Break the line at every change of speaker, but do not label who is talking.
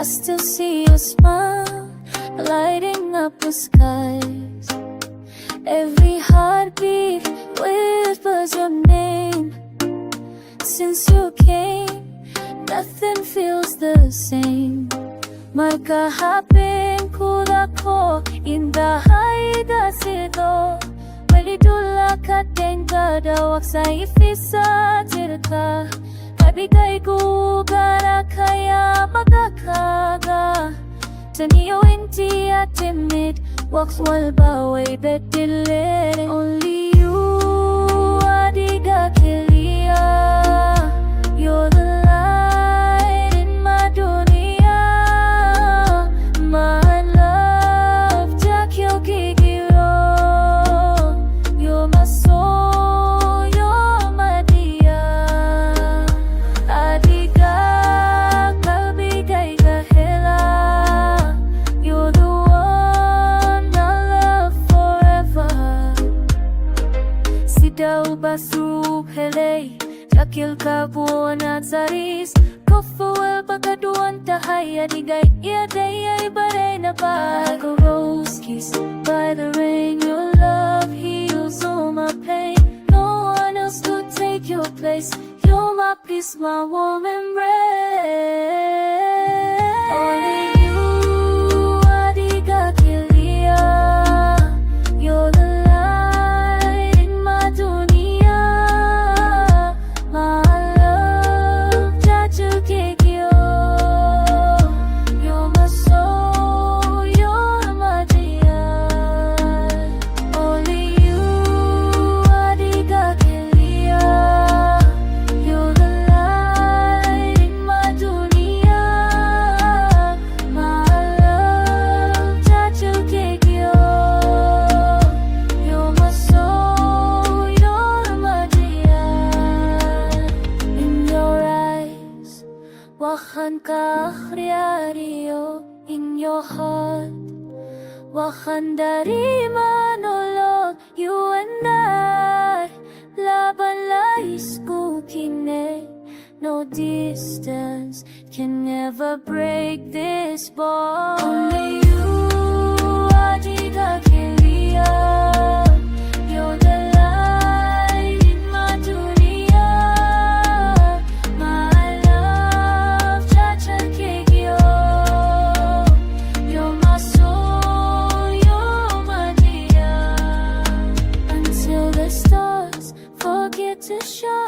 I still see your smile lighting up the skies. Every heartbeat whispers your name. Since you came, nothing feels the same. Magkahapin ko ako in the haida sito. Walidula ka din kadawak sa ifisa tirka. Kabigay ko gara kaya magkakaga. Taniyo inti at timid, walks walba way bedilid. Only you, Adiga Kaliya. You're the light in my dunya. My love, Jacayl gigiro. You're my soul, you're my diya. Adiga, qalbigaaga. You're the one I love forever. Sidaw basub helay, Jacayl ka buwan at saris. Kofuel pagkaduan tahay, Adiga iadayay baray na ba? Like a rose kissed by the rain, your love heals all my pain. No one else could take your place. You're my peace, my warm embrace. Only you, Adiga Kaliya. You're the light in my dunya. My love, Jacayl gigiro. You're my soul, you're my diya. Only you, Adiga Kaliya. You're the light in my dunya. My love, Jacayl gigiro. You're my soul, you're my diya. In your eyes, waxaan ka akhriyariyo. In your heart, waxaan dari manulog. You and I, laban lais ko kine. No distance can ever break this bond. Only you, Adiga Kaliya. You're the light in my dunya. My love, Jacayl gigiro. You're my soul, you're my diya. Until the stars forget to shine.